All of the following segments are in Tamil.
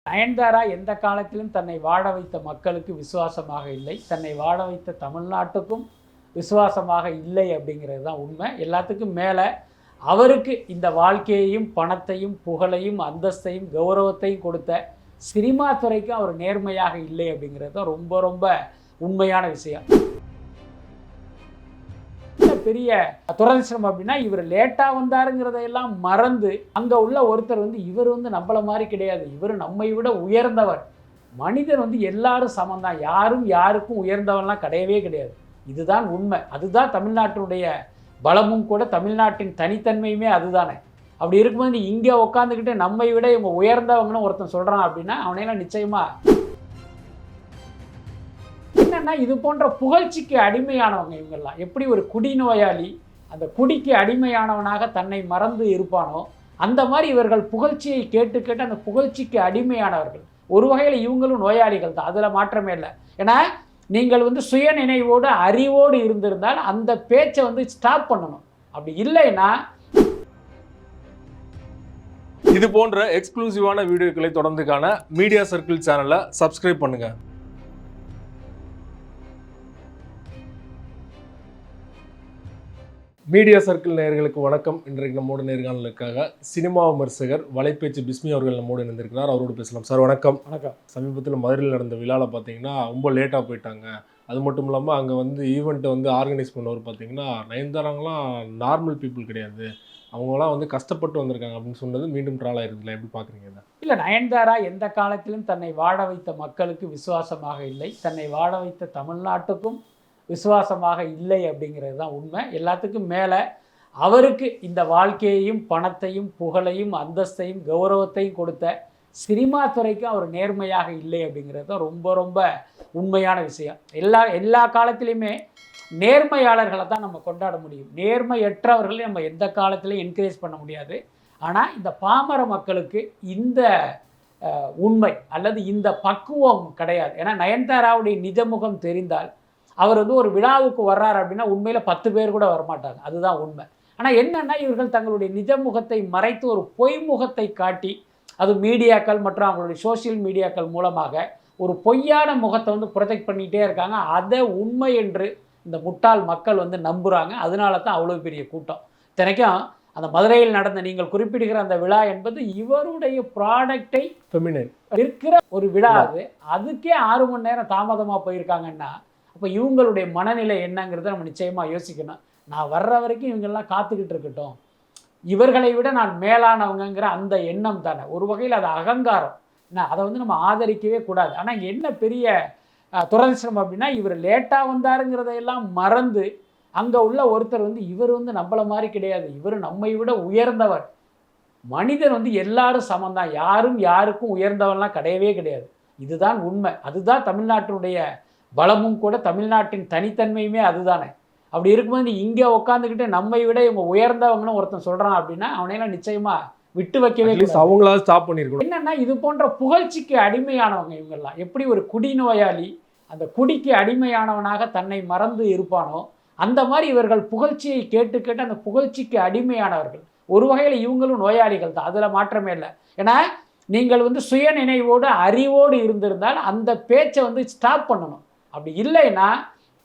நயன்தாரா எந்த காலத்திலும் தன்னை வாழ வைத்த மக்களுக்கு விசுவாசமாக இல்லை, தன்னை வாழ வைத்த தமிழ்நாட்டுக்கும் விசுவாசமாக இல்லை அப்படிங்கிறது தான் உண்மை. எல்லாத்துக்கும் மேலே அவருக்கு இந்த வாழ்க்கையையும் பணத்தையும் புகழையும் அந்தஸ்தையும் கௌரவத்தையும் கொடுத்த சினிமா துறைக்கும் அவர் நேர்மையாக இல்லை அப்படிங்கிறது தான் ரொம்ப ரொம்ப உண்மையான விஷயம். பெரிய துரதிர்ஷ்டம் அப்படின்னா இவர் லேட்டாக வந்தாருங்கிறதையெல்லாம் மறந்து அங்கே உள்ள ஒருத்தர் இவர் நம்மள மாதிரி கிடையாது, இவர் நம்மை விட உயர்ந்தவர். மனிதன் எல்லாரும் சமந்தான், யாரும் யாருக்கும் உயர்ந்தவன்லாம் கிடையவே கிடையாது. இதுதான் உண்மை. அதுதான் தமிழ்நாட்டினுடைய பலமும் கூட, தமிழ்நாட்டின் தனித்தன்மையுமே அதுதானே. அப்படி இருக்கும்போது நீ இங்கே உட்காந்துக்கிட்டு நம்மை விட இவங்க உயர்ந்தவங்கன்னு ஒருத்தன் சொல்கிறான் அப்படின்னா அவனையெல்லாம் நிச்சயமாக என்னன்னா இது போன்ற புகழ்ச்சிக்கு அடிமையானவங்க இவங்கெல்லாம். எப்படி ஒரு குடிநோயாளி அந்த குடிக்கு அடிமையானவனாக தன்னை மறந்து இருப்பானோ அந்த மாதிரி இவர்கள் புகழ்ச்சியை கேட்டு கேட்டு அந்த புகழ்ச்சிக்கு அடிமையானவர்கள். ஒரு வகையில் இவங்களும் நோயாளிகள் தான், அதில் மாற்றமே இல்லை. ஏன்னா நீங்கள் சுய நினைவோடு அறிவோடு இருந்திருந்தால் அந்த பேச்சை ஸ்டாப் பண்ணணும். அப்படி இல்லைன்னா இது போன்ற எக்ஸ்க்ளூசிவான வீடியோக்களை தொடர்ந்து காண மீடியா சர்க்கிள் சேனலை சப்ஸ்கிரைப் பண்ணுங்க. மீடியா சர்க்கிள் நேயர்களுக்கு வணக்கம். இன்றைக்கு நம்மோட நேர்காணலுக்காக சினிமா விமர்சகர் வலைப்பேச்சு பிஸ்மி அவர்கள் நம்மோடு இணைந்திருக்கிறார். அவரோடு பேசலாம். சார் வணக்கம். வணக்கம். சமீபத்தில் மதுரையில் நடந்த விழாவில் பார்த்தீங்கன்னா ரொம்ப லேட்டாக போயிட்டாங்க. அது மட்டும் இல்லாமல் அங்கே ஈவெண்ட்டை ஆர்கனைஸ் பண்ணவர் பார்த்தீங்கன்னா நயன்தாராங்களாம் நார்மல் பீப்புள் கிடையாது, அவங்களாம் கஷ்டப்பட்டு வந்திருக்காங்க அப்படின்னு சொன்னது மீண்டும் ட்ரால் ஆயிருக்குல்ல, எப்படி பார்க்குறீங்க இதை? இல்லை, நயன்தாரா எந்த காலத்திலும் தன்னை வாழ வைத்த மக்களுக்கு விசுவாசமாக இல்லை, தன்னை வாழ வைத்த தமிழ்நாட்டுக்கும் விசுவாசமாக இல்லை அப்படிங்கிறது தான் உண்மை. எல்லாத்துக்கும் மேலே அவருக்கு இந்த வாழ்க்கையையும் பணத்தையும் புகழையும் அந்தஸ்தையும் கௌரவத்தையும் கொடுத்த சினிமா துறைக்கும் அவர் நேர்மையாக இல்லை அப்படிங்கிறது தான் ரொம்ப ரொம்ப உண்மையான விஷயம். எல்லா காலத்திலையுமே நேர்மையாளர்களை தான் நம்ம கொண்டாட முடியும், நேர்மையற்றவர்களையும் நம்ம எந்த காலத்திலையும் என்கரேஜ் பண்ண முடியாது. ஆனால் இந்த பாமர மக்களுக்கு இந்த உண்மை அல்லது இந்த பக்குவம் கிடையாது. ஏன்னா நயன்தாராவுடைய நிஜமுகம் தெரிந்தால் அவர் ஒரு விழாவுக்கு வர்றார் அப்படின்னா உண்மையில் 10 பேர் கூட வரமாட்டாங்க, அதுதான் உண்மை. ஆனால் என்னென்னா இவர்கள் தங்களுடைய நிஜமுகத்தை மறைத்து ஒரு பொய்முகத்தை காட்டி, அது மீடியாக்கள் மற்றும் அவங்களுடைய சோசியல் மீடியாக்கள் மூலமாக ஒரு பொய்யான முகத்தை ப்ரொஜெக்ட் பண்ணிகிட்டே இருக்காங்க. அதை உண்மை என்று இந்த முட்டாள் மக்கள் நம்புகிறாங்க. அதனால தான் அவ்வளோ பெரிய கூட்டம். இத்தனைக்கும் அந்த மதுரையில் நடந்த நீங்கள் குறிப்பிடுகிற அந்த விழா என்பது இவருடைய ப்ராடக்டை விற்கிற ஒரு விழா. அதுக்கே 6 மணி நேரம் தாமதமாக போயிருக்காங்கன்னா அப்போ இவங்களுடைய மனநிலை என்னங்கிறத நம்ம நிச்சயமாக யோசிக்கணும். நான் வர்ற வரைக்கும் இவங்கெல்லாம் காத்துக்கிட்டு இருக்கட்டும், இவர்களை விட நான் மேலானவங்கிற அந்த எண்ணம் தானே ஒரு வகையில் அது அகங்காரம். அதை நம்ம ஆதரிக்கவே கூடாது. ஆனால் இங்கே என்ன பெரிய துரதிர்ஷ்டம் அப்படின்னா இவர் லேட்டாக வந்தாருங்கிறதையெல்லாம் மறந்து அங்கே உள்ள ஒருத்தர் இவர் நம்மள மாதிரி கிடையாது, இவர் நம்மை விட உயர்ந்தவர். மனிதன் எல்லாரும் சமந்தான், யாரும் யாருக்கும் உயர்ந்தவன்லாம் கிடையவே கிடையாது. இதுதான் உண்மை. அதுதான் தமிழ்நாட்டினுடைய பலமும் கூட, தமிழ்நாட்டின் தனித்தன்மையுமே அதுதானே. அப்படி இருக்கும்போது நீ இங்கே உட்காந்துக்கிட்டு நம்மை விட இவங்க உயர்ந்தவங்கன்னு ஒருத்தன் சொல்கிறான் அப்படின்னா அவனையெல்லாம் நிச்சயமாக விட்டு வைக்கவே அவங்களால ஸ்டாப் பண்ணிருக்கணும். என்னன்னா இது போன்ற புகழ்ச்சிக்கு அடிமையானவங்க இவங்கெல்லாம். எப்படி ஒரு குடிநோயாளி அந்த குடிக்கு அடிமையானவனாக தன்னை மறந்து இருப்பானோ அந்த மாதிரி இவர்கள் புகழ்ச்சியை கேட்டு கேட்டு அந்த புகழ்ச்சிக்கு அடிமையானவர்கள். ஒரு வகையில் இவங்களும் நோயாளிகள் தான், அதில் மாற்றமே இல்லை. ஏன்னா நீங்கள் சுய நினைவோடு அறிவோடு இருந்திருந்தால் அந்த பேச்சை ஸ்டாப் பண்ணணும். அப்படி இல்லைன்னா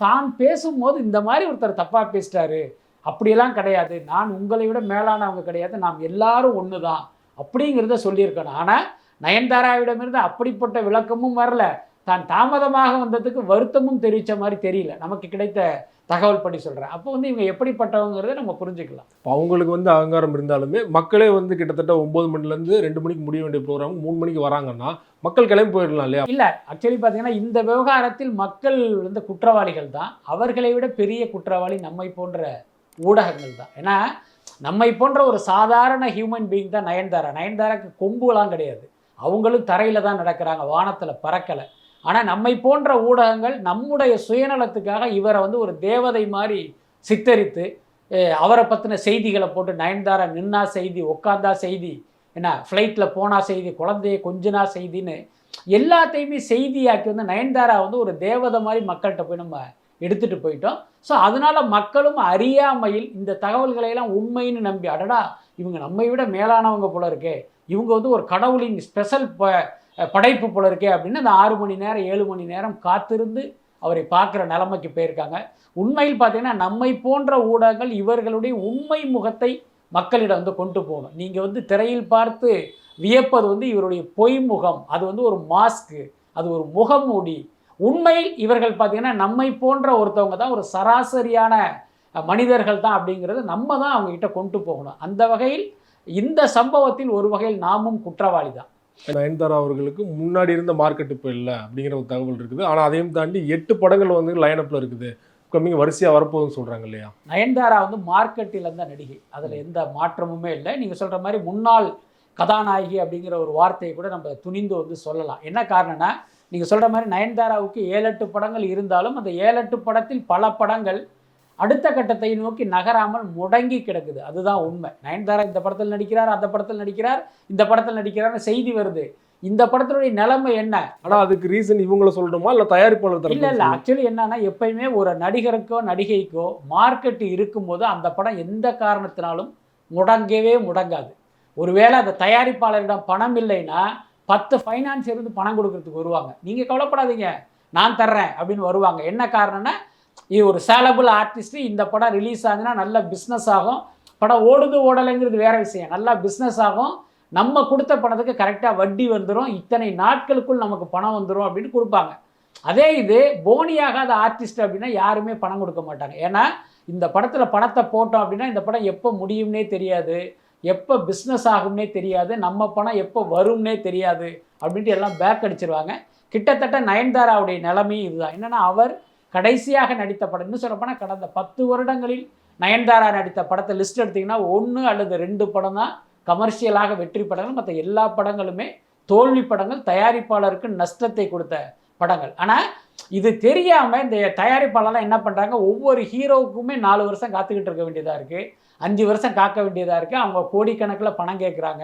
தான் பேசும்போது இந்த மாதிரி ஒருத்தர் தப்பாக பேசிட்டாரு, அப்படியெல்லாம் கிடையாது, நான் உங்களை விட மேலானவங்க கிடையாது, நாம் எல்லாரும் ஒன்று தான் அப்படிங்கிறத சொல்லியிருக்கணும். ஆனால் நயன்தாராவிடமிருந்து அப்படிப்பட்ட விளக்கமும் வரல, தான் தாமதமாக வந்ததுக்கு வருத்தமும் தெரிவித்த மாதிரி தெரியல, நமக்கு கிடைத்த தகவல் படி சொல்கிறேன். அப்போ இவங்க எப்படிப்பட்டவங்கிறத நம்ம புரிஞ்சுக்கலாம். அவங்களுக்கு அகங்காரம் இருந்தாலுமே மக்களே கிட்டத்தட்ட 9 மணிலேருந்து 2 மணிக்கு முடிய வேண்டிய ப்ரோக்ராம் 3 மணிக்கு வராங்கன்னா மக்கள் கிளம்பி போயிடலாம் இல்லையா? இல்லை, ஆக்சுவலி பார்த்தீங்கன்னா இந்த விவகாரத்தில் மக்கள் குற்றவாளிகள் தான். அவர்களை விட பெரிய குற்றவாளி நம்மை போன்ற ஊடகங்கள் தான். ஏன்னா நம்மை போன்ற ஒரு சாதாரண ஹியூமன் பீயிங் தான் நயன்தாரா. நயன்தாராக்கு கொம்புலாம் கிடையாது, அவங்களும் தரையில் தான் நடக்கிறாங்க, வானத்தில் பறக்கலை. ஆனால் நம்மை போன்ற ஊடகங்கள் நம்முடைய சுயநலத்துக்காக இவரை ஒரு தேவதை மாதிரி சித்தரித்து அவரை பற்றின செய்திகளை போட்டு நயன்தாரா நின்னா செய்தி, உட்காந்தா செய்தி, என்ன ஃப்ளைட்டில் போனால் செய்தி, குழந்தைய கொஞ்சனா செய்தின்னு எல்லாத்தையுமே செய்தியாக்கி நயன்தாரா ஒரு தேவதை மாதிரி மக்கள்கிட்ட போய் நம்ம எடுத்துகிட்டு போயிட்டோம். ஸோ அதனால் மக்களும் அறியாமையில் இந்த தகவல்களையெல்லாம் உண்மைன்னு நம்பி, அடடா இவங்க நம்மை விட மேலானவங்க போல இருக்கே, இவங்க ஒரு கடவுளின் ஸ்பெஷல் படைப்பு போல இருக்கே அப்படின்னு அந்த 6 மணி நேரம் 7 மணி நேரம் காத்திருந்து அவரை பார்க்குற நிலைமைக்கு போயிருக்காங்க. உண்மையில் பார்த்தீங்கன்னா நம்மை போன்ற ஊடகங்கள் இவர்களுடைய உண்மை முகத்தை மக்களிடம் வந்து கொண்டு போகணும். நீங்கள் வந்து திரையில் பார்த்து வியப்பது வந்து இவருடைய பொய் முகம், அது வந்து ஒரு மாஸ்க்கு, அது ஒரு முகமூடி. உண்மையில் இவர்கள் பார்த்தீங்கன்னா நம்மை போன்ற ஒருத்தவங்க தான், ஒரு சராசரியான மனிதர்கள் தான் அப்படிங்கிறது நம்ம தான் அவங்ககிட்ட கொண்டு போகணும். அந்த வகையில் இந்த சம்பவத்தில் ஒரு வகையில் நாமும் குற்றவாளி தான். நயன்தாரா அவர்களுக்கு முன்னாடி இருந்த மார்க்கெட் இப்போ இல்லை அப்படிங்கிற ஒரு தகவல் இருக்குது. ஆனால் அதையும் தாண்டி 8 படங்கள் வந்து லைனப்பில் இருக்குது, கம்மிங்க வரிசையாக வரப்போகுதுன்னு சொல்கிறாங்க இல்லையா? நயன்தாரா வந்து மார்க்கெட்டில் இருந்த நடிகை, அதில் எந்த மாற்றமுமே இல்லை. நீங்கள் சொல்கிற மாதிரி முன்னாள் கதாநாயகி அப்படிங்கிற ஒரு வார்த்தையை கூட நம்ம துணிந்து வந்து சொல்லலாம். என்ன காரணம்னா, நீங்கள் சொல்கிற மாதிரி நயன்தாராவுக்கு 7-8 படங்கள் இருந்தாலும் அந்த 7-8 படத்தில் பல படங்கள் அடுத்த கட்டத்தை நோக்கி நகராமல் முடங்கி கிடக்குது. அதுதான் உண்மை. நயன்தாரா இந்த படத்தில் நடிக்கிறார், அந்த படத்தில் நடிக்கிறார், இந்த படத்தில் நடிக்கிறார்னு செய்தி வருது. இந்த படத்தினுடைய நிலைமை என்ன? ஆனால் அதுக்கு ரீசன் இவங்கள சொல்லணுமா இல்லை தயாரிப்பாளர் தரப்பு? இல்லை ஆக்சுவலி என்னன்னா, எப்பயுமே ஒரு நடிகருக்கோ நடிகைக்கோ மார்க்கெட் இருக்கும்போது அந்த படம் எந்த காரணத்தினாலும் முடங்கவே முடங்காது. ஒருவேளை அந்த தயாரிப்பாளரிடம் பணம் இல்லைன்னா 10 ஃபைனான்ஸ் இருந்து பணம் கொடுக்கறதுக்கு வருவாங்க. நீங்கள் கவலைப்படாதீங்க, நான் தர்றேன் அப்படின்னு வருவாங்க. என்ன காரணம்னா, இது ஒரு சேலபிள் ஆர்டிஸ்ட்டு, இந்த படம் ரிலீஸ் ஆகுதுன்னா நல்ல பிஸ்னஸ் ஆகும். படம் ஓடுது ஓடலைங்கிறது வேற விஷயம், நல்லா பிஸ்னஸ் ஆகும். நம்ம கொடுத்த பணத்துக்கு கரெக்டாக வட்டி வந்துடும், இத்தனை நாட்களுக்குள் நமக்கு பணம் வந்துடும் அப்படின்னு கொடுப்பாங்க. அதே இது போனியாகாத ஆர்டிஸ்ட் அப்படின்னா யாருமே பணம் கொடுக்க மாட்டாங்க. ஏன்னா இந்த படத்தில் பணத்தை போட்டோம் அப்படின்னா இந்த படம் எப்போ முடியும்னே தெரியாது, எப்போ பிஸ்னஸ் ஆகும்னே தெரியாது, நம்ம பணம் எப்போ வரும்னே தெரியாது அப்படின்ட்டு எல்லாம் பேக் அடிச்சிருவாங்க. கிட்டத்தட்ட நயன்தாராவுடைய நிலைமையும் இதுதான். என்னென்னா, அவர் கடைசியாக நடித்த படம், இன்னும் சொல்லப்போனால் கடந்த 10 வருடங்களில் நயன்தாரா நடித்த படத்தை லிஸ்ட் எடுத்திங்கன்னா 1 அல்லது 2 படம் தான் கமர்ஷியலாக வெற்றி படங்கள். மற்ற எல்லா படங்களுமே தோல்வி படங்கள், தயாரிப்பாளருக்கு நஷ்டத்தை கொடுத்த படங்கள். ஆனால் இது தெரியாமல் இந்த தயாரிப்பாளர்லாம் என்ன பண்ணுறாங்க, ஒவ்வொரு ஹீரோவுக்குமே 4 வருஷம் காத்துக்கிட்டு இருக்க வேண்டியதாக இருக்குது, 5 வருஷம் காக்க வேண்டியதாக இருக்குது. அவங்க கோடிக்கணக்கில் பணம் கேட்குறாங்க.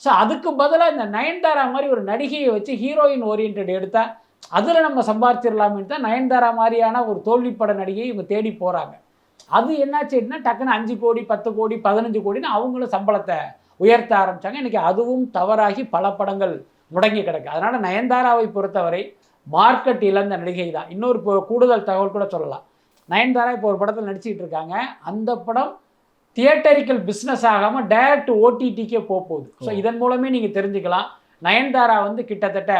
ஸோ அதுக்கு பதிலாக இந்த நயன்தாரா மாதிரி ஒரு நடிகையை வச்சு ஹீரோயின் ஓரியன்ட் எடுத்தால் அதில் நம்ம சம்பாதிச்சிடலாமின்னு தான் நயன்தாரா மாதிரியான ஒரு தோல்வி பட நடிகையை இவங்க தேடி போகிறாங்க. அது என்னாச்சுன்னா, டக்குன்னு 5 கோடி 10 கோடி 15 கோடின்னு அவங்களும் சம்பளத்தை உயர்த்த ஆரம்பித்தாங்க. இன்றைக்கி அதுவும் தவறாகி பல படங்கள் முடங்கி கிடக்கு. அதனால் நயன்தாராவை பொறுத்தவரை மார்க்கெட் இழந்த நடிகை தான். இன்னொரு கூடுதல் தகவல் கூட சொல்லலாம். நயன்தாரா இப்போ ஒரு படத்தில் நடிச்சிக்கிட்டு இருக்காங்க, அந்த படம் தியேட்டரிக்கல் பிஸ்னஸ் ஆகாமல் டைரக்ட் ஓடிடிக்கே போகுது. ஸோ இதன் மூலமே நீங்கள் தெரிஞ்சுக்கலாம், நயன்தாரா வந்து கிட்டத்தட்ட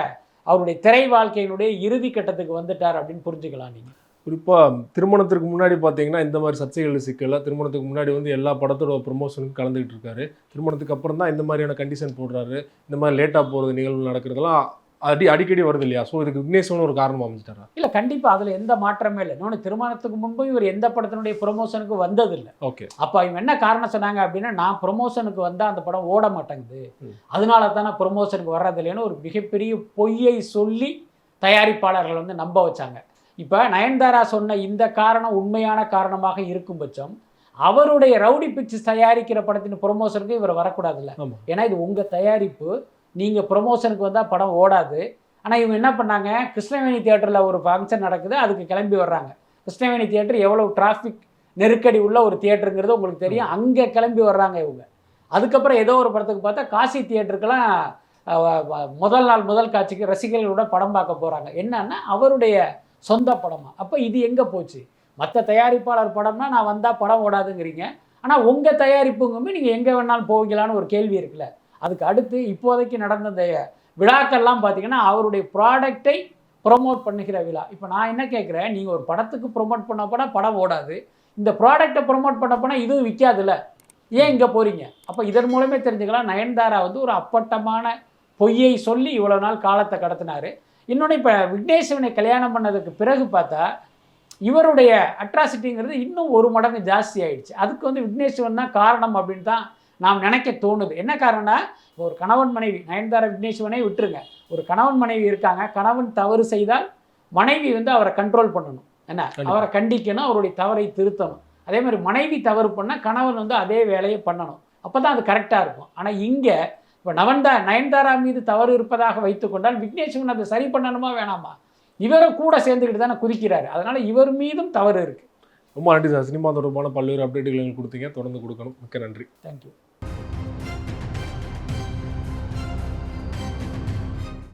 அவருடைய திரை வாழ்க்கையினுடைய இறுதி கட்டத்துக்கு வந்துட்டார் அப்படின்னு புரிஞ்சுக்கலாம். நீங்கள் குறிப்பாக திருமணத்திற்கு முன்னாடி பார்த்தீங்கன்னா இந்த மாதிரி சர்ச்சைகள் சிக்கல, திருமணத்துக்கு முன்னாடி வந்து எல்லா படத்தோட ப்ரொமோஷனுக்கு கலந்துக்கிட்டு இருக்காரு. திருமணத்துக்கு அப்புறம் தான் இந்த மாதிரியான கண்டிஷன் போடுறாரு, இந்த மாதிரி லேட்டாக போகிறது நிகழ்வு நடக்கிறதுலாம் அடிக்கடி வருது இல்லையா? ஸோ இதுக்கு விக்னேஸ்வரன் ஒரு காரணம் அமைச்சிட்டாரா? இல்லை, கண்டிப்பாக அதில் எந்த மாற்றமே இல்லை. இன்னொன்று, திருமணத்துக்கு முன்பு இவர் எந்த படத்தினுடைய ப்ரொமோஷனுக்கு வந்ததில்லை. ஓகே, அப்போ இவங்க என்ன காரணம் சொன்னாங்க அப்படின்னா, நான் ப்ரொமோஷனுக்கு வந்தால் அந்த படம் ஓட மாட்டேங்குது, அதனால தான் நான் ப்ரொமோஷனுக்கு வர்றதில்லைன்னு ஒரு மிகப்பெரிய பொய்யை சொல்லி தயாரிப்பாளர்கள் வந்து நம்ப வச்சாங்க. இப்போ நயன்தாரா சொன்ன இந்த காரணம் உண்மையான காரணமாக இருக்கும் பட்சம், அவருடைய ரவுடி பிக்சர்ஸ் தயாரிக்கிற படத்தின் ப்ரொமோஷனுக்கு இவர் வரக்கூடாதுல்ல. ஏன்னா இது உங்கள் தயாரிப்பு, நீங்கள் ப்ரொமோஷனுக்கு வந்தால் படம் ஓடாது. ஆனால் இவங்க என்ன பண்ணாங்க, கிருஷ்ணவேணி தியேட்டரில் ஒரு ஃபங்க்ஷன் நடக்குது, அதுக்கு கிளம்பி வர்றாங்க. கிருஷ்ணவேணி தியேட்டர் எவ்வளோ டிராஃபிக் நெருக்கடி உள்ள ஒரு தியேட்டருங்கிறது உங்களுக்கு தெரியும். அங்கே கிளம்பி வர்றாங்க இவங்க. அதுக்கப்புறம் ஏதோ ஒரு படத்துக்கு பார்த்தா காசி தியேட்டருக்கெல்லாம் முதல் நாள் முதல் காட்சிக்கு ரசிகர்களோட படம் பார்க்க போகிறாங்க. என்னன்னா அவருடைய சொந்த படமா? அப்போ இது எங்கே போச்சு? மற்ற தயாரிப்பாளர் படம்னா நான் வந்தால் படம் ஓடாதுங்கிறீங்க, ஆனால் உங்கள் தயாரிப்புங்குமே நீங்கள் எங்கே வேணாலும் போவீங்களான்னு ஒரு கேள்வி இருக்குல்ல. அதுக்கு அடுத்து இப்போதைக்கு நடந்த இந்த விழாக்கள்லாம் பார்த்தீங்கன்னா அவருடைய ப்ராடக்டை ப்ரொமோட் பண்ணுகிற விழா. இப்போ நான் என்ன கேட்குறேன், நீங்கள் ஒரு படத்துக்கு ப்ரொமோட் பண்ண போனால் படம் ஓடாது, இந்த ப்ராடக்டை ப்ரொமோட் பண்ண போனால் இதுவும் விற்காதுல்ல, ஏன் இங்கே போகிறீங்க? அப்போ இதன் மூலமே தெரிஞ்சுக்கலாம், நயன்தாரா வந்து ஒரு அப்பட்டமான பொய்யை சொல்லி இவ்வளோ நாள் காலத்தை கடத்தினார். இன்னொன்று, இப்போ விக்னேஸ்வரனை கல்யாணம் பண்ணதுக்கு பிறகு பார்த்தா இவருடைய அட்ராசிட்டிங்கிறது இன்னும் 1 மடங்கு ஜாஸ்தி ஆகிடுச்சு. அதுக்கு வந்து விக்னேஸ்வரன் தான் காரணம் அப்படின்னு தான் நாம் நினைக்க தோணுது. என்ன காரணம்னா, ஒரு கணவன் மனைவி, நயன்தாரா விக்னேஸ்வரனை விட்டுருங்க, ஒரு கணவன் மனைவி இருக்காங்க, கணவன் தவறு செய்தால் மனைவி வந்து அவரை கண்ட்ரோல் பண்ணணும், என்ன அவரை கண்டிக்கணும், அவருடைய தவறை திருத்தணும். அதே மாதிரி மனைவி தவறு பண்ணால் கணவன் வந்து அதே வேலையை பண்ணணும், அப்போ தான் அது கரெக்டாக இருக்கும். ஆனால் இங்கே இப்போ நயன்தாரா மீது தவறு இருப்பதாக வைத்துக்கொண்டால் விக்னேஸ்வரன் அதை சரி பண்ணணுமா வேணாமா? இவரை கூட சேர்ந்துக்கிட்டு தானே குதிக்கிறாரு. அதனால் இவர் மீதும் தவறு இருக்குது. ரொம்ப நன்றி சார். சினிமா தொடர்பான பல்வேறு அப்டேட்டுகள் கொடுத்தீங்க, தொடர்ந்து கொடுக்கணும். மிக்க நன்றி. தேங்க்யூ.